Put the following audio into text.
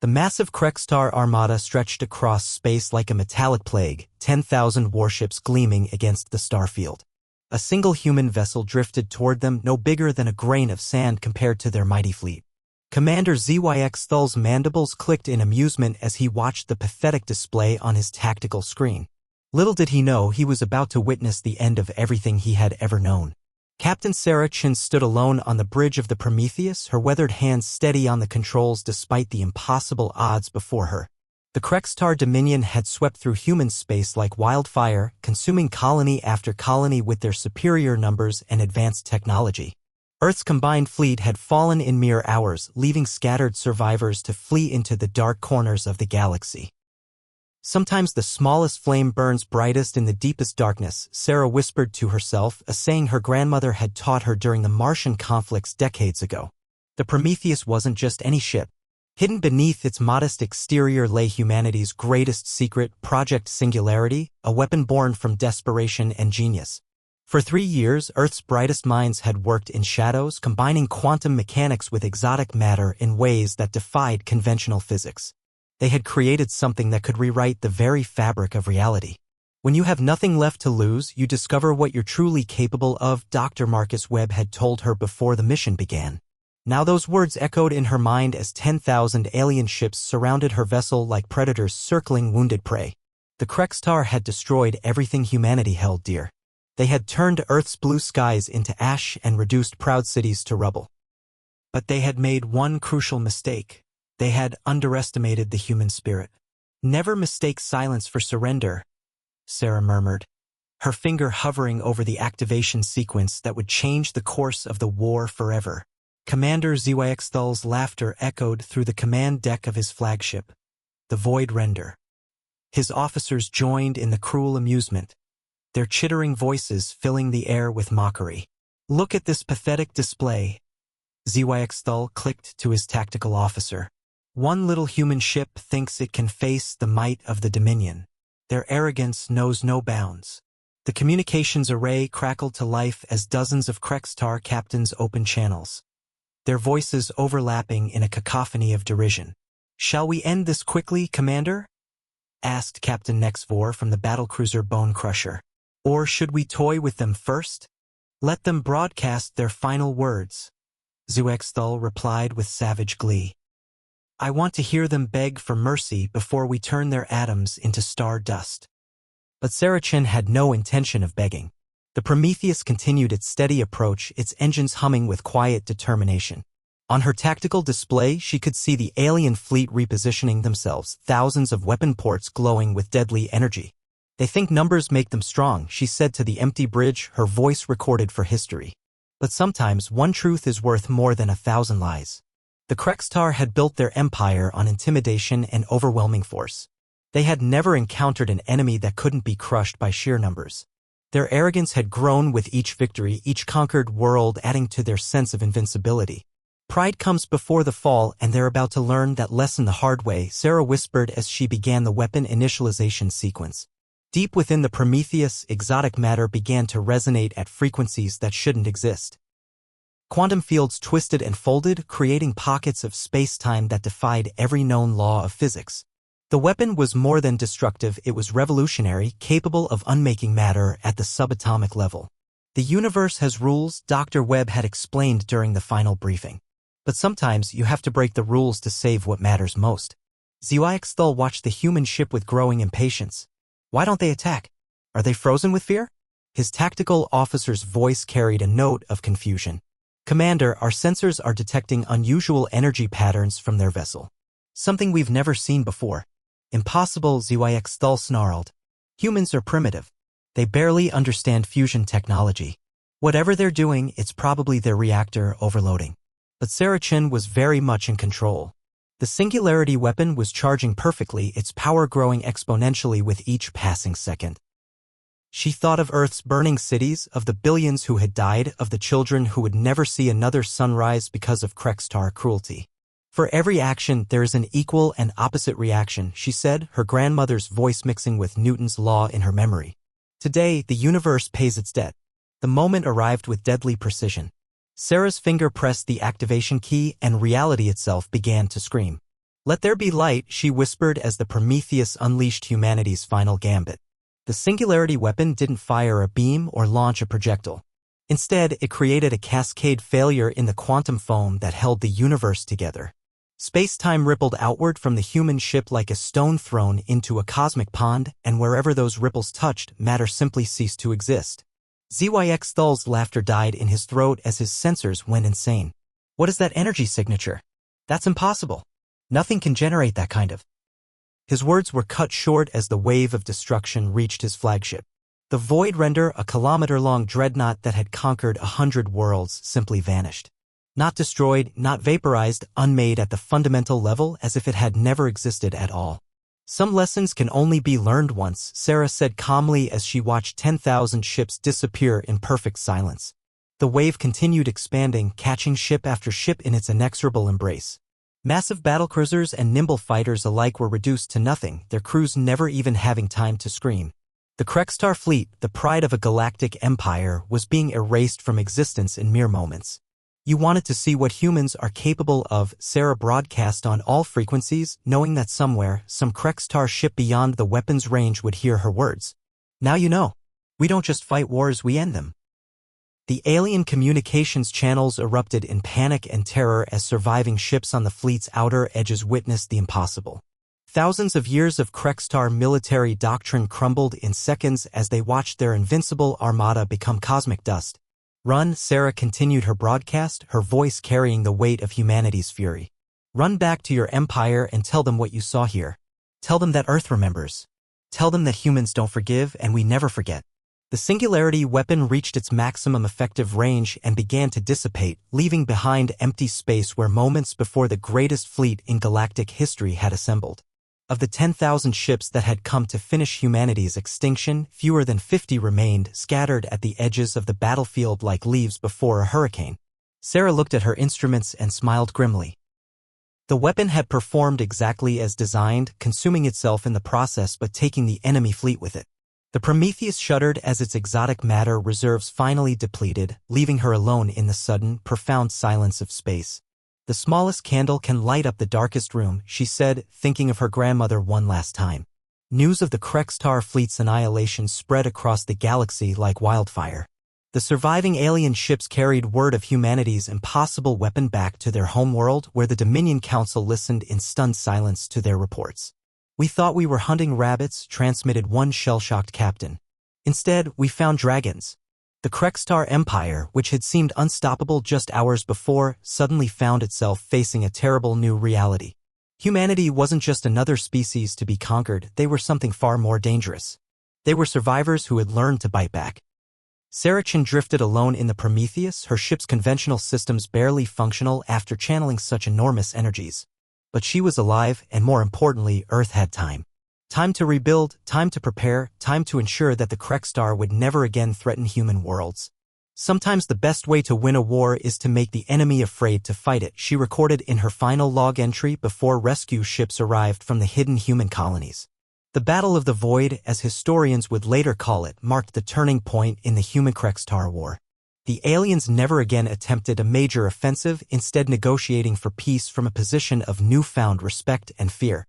The massive Krekstar armada stretched across space like a metallic plague, 10,000 warships gleaming against the starfield. A single human vessel drifted toward them, no bigger than a grain of sand compared to their mighty fleet. Commander ZYX Thull's mandibles clicked in amusement as he watched the pathetic display on his tactical screen. Little did he know he was about to witness the end of everything he had ever known. Captain Sarah Chin stood alone on the bridge of the Prometheus, her weathered hands steady on the controls despite the impossible odds before her. The Krekstar Dominion had swept through human space like wildfire, consuming colony after colony with their superior numbers and advanced technology. Earth's combined fleet had fallen in mere hours, leaving scattered survivors to flee into the dark corners of the galaxy. Sometimes the smallest flame burns brightest in the deepest darkness, Sarah whispered to herself, a saying her grandmother had taught her during the Martian conflicts decades ago. The Prometheus wasn't just any ship. Hidden beneath its modest exterior lay humanity's greatest secret, Project Singularity, a weapon born from desperation and genius. For 3 years, Earth's brightest minds had worked in shadows, combining quantum mechanics with exotic matter in ways that defied conventional physics. They had created something that could rewrite the very fabric of reality. When you have nothing left to lose, you discover what you're truly capable of, Dr. Marcus Webb had told her before the mission began. Now those words echoed in her mind as 10,000 alien ships surrounded her vessel like predators circling wounded prey. The Krekstar had destroyed everything humanity held dear. They had turned Earth's blue skies into ash and reduced proud cities to rubble. But they had made one crucial mistake. They had underestimated the human spirit. Never mistake silence for surrender, Sarah murmured, her finger hovering over the activation sequence that would change the course of the war forever. Commander ZYX Thull's laughter echoed through the command deck of his flagship, the Void Render. His officers joined in the cruel amusement, their chittering voices filling the air with mockery. Look at this pathetic display, ZYX Thull clicked to his tactical officer. One little human ship thinks it can face the might of the Dominion. Their arrogance knows no bounds. The communications array crackled to life as dozens of Krekstar captains opened channels, their voices overlapping in a cacophony of derision. "Shall we end this quickly, Commander?" asked Captain Nexvor from the battlecruiser Bone Crusher. "Or should we toy with them first? Let them broadcast their final words," ZYX Thull replied with savage glee. "I want to hear them beg for mercy before we turn their atoms into star dust." But Sarah Chin had no intention of begging. The Prometheus continued its steady approach, its engines humming with quiet determination. On her tactical display, she could see the alien fleet repositioning themselves, thousands of weapon ports glowing with deadly energy. "They think numbers make them strong," she said to the empty bridge, her voice recorded for history. But sometimes one truth is worth more than 1,000 lies. The Krekstar had built their empire on intimidation and overwhelming force. They had never encountered an enemy that couldn't be crushed by sheer numbers. Their arrogance had grown with each victory, each conquered world adding to their sense of invincibility. "Pride comes before the fall, and they're about to learn that lesson the hard way," Sarah whispered as she began the weapon initialization sequence. Deep within the Prometheus, exotic matter began to resonate at frequencies that shouldn't exist. Quantum fields twisted and folded, creating pockets of space-time that defied every known law of physics. The weapon was more than destructive, it was revolutionary, capable of unmaking matter at the subatomic level. "The universe has rules," Dr. Webb had explained during the final briefing. "But sometimes you have to break the rules to save what matters most." ZYX Thull watched the human ship with growing impatience. "Why don't they attack? Are they frozen with fear?" His tactical officer's voice carried a note of confusion. "Commander, our sensors are detecting unusual energy patterns from their vessel. Something we've never seen before." "Impossible," ZYX Thull snarled. "Humans are primitive. They barely understand fusion technology. Whatever they're doing, it's probably their reactor overloading." But Sarah Chin was very much in control. The Singularity weapon was charging perfectly, its power growing exponentially with each passing second. She thought of Earth's burning cities, of the billions who had died, of the children who would never see another sunrise because of Krekstar cruelty. "For every action, there is an equal and opposite reaction," she said, her grandmother's voice mixing with Newton's law in her memory. "Today, the universe pays its debt." The moment arrived with deadly precision. Sarah's finger pressed the activation key, and reality itself began to scream. "Let there be light," she whispered as the Prometheus unleashed humanity's final gambit. The singularity weapon didn't fire a beam or launch a projectile. Instead, it created a cascade failure in the quantum foam that held the universe together. Space-time rippled outward from the human ship like a stone thrown into a cosmic pond, and wherever those ripples touched, matter simply ceased to exist. ZYX Thull's laughter died in his throat as his sensors went insane. "What is that energy signature? That's impossible. Nothing can generate that kind of..." His words were cut short as the wave of destruction reached his flagship. The Void Render, a kilometer-long dreadnought that had conquered 100 worlds, simply vanished. Not destroyed, not vaporized, unmade at the fundamental level as if it had never existed at all. "Some lessons can only be learned once," Sarah said calmly as she watched 10,000 ships disappear in perfect silence. The wave continued expanding, catching ship after ship in its inexorable embrace. Massive battlecruisers and nimble fighters alike were reduced to nothing, their crews never even having time to scream. The Krextar fleet, the pride of a galactic empire, was being erased from existence in mere moments. "You wanted to see what humans are capable of," Sarah broadcast on all frequencies, knowing that somewhere, some Krextar ship beyond the weapon's range would hear her words. "Now you know. We don't just fight wars, we end them." The alien communications channels erupted in panic and terror as surviving ships on the fleet's outer edges witnessed the impossible. Thousands of years of Krextar military doctrine crumbled in seconds as they watched their invincible armada become cosmic dust. "Run," Sarah continued her broadcast, her voice carrying the weight of humanity's fury. "Run back to your empire and tell them what you saw here. Tell them that Earth remembers. Tell them that humans don't forgive and we never forget." The singularity weapon reached its maximum effective range and began to dissipate, leaving behind empty space where moments before the greatest fleet in galactic history had assembled. Of the 10,000 ships that had come to finish humanity's extinction, fewer than 50 remained, scattered at the edges of the battlefield like leaves before a hurricane. Sarah looked at her instruments and smiled grimly. The weapon had performed exactly as designed, consuming itself in the process but taking the enemy fleet with it. The Prometheus shuddered as its exotic matter reserves finally depleted, leaving her alone in the sudden, profound silence of space. "The smallest candle can light up the darkest room," she said, thinking of her grandmother one last time. News of the Krextar fleet's annihilation spread across the galaxy like wildfire. The surviving alien ships carried word of humanity's impossible weapon back to their homeworld, where the Dominion Council listened in stunned silence to their reports. "We thought we were hunting rabbits," transmitted one shell-shocked captain. "Instead, we found dragons." The Krextar Empire, which had seemed unstoppable just hours before, suddenly found itself facing a terrible new reality. Humanity wasn't just another species to be conquered, they were something far more dangerous. They were survivors who had learned to bite back. Sarah Chin drifted alone in the Prometheus, her ship's conventional systems barely functional after channeling such enormous energies. But she was alive, and more importantly, Earth had time. Time to rebuild, time to prepare, time to ensure that the Krextar would never again threaten human worlds. "Sometimes the best way to win a war is to make the enemy afraid to fight it," she recorded in her final log entry before rescue ships arrived from the hidden human colonies. The Battle of the Void, as historians would later call it, marked the turning point in the human Krextar War. The aliens never again attempted a major offensive, instead negotiating for peace from a position of newfound respect and fear.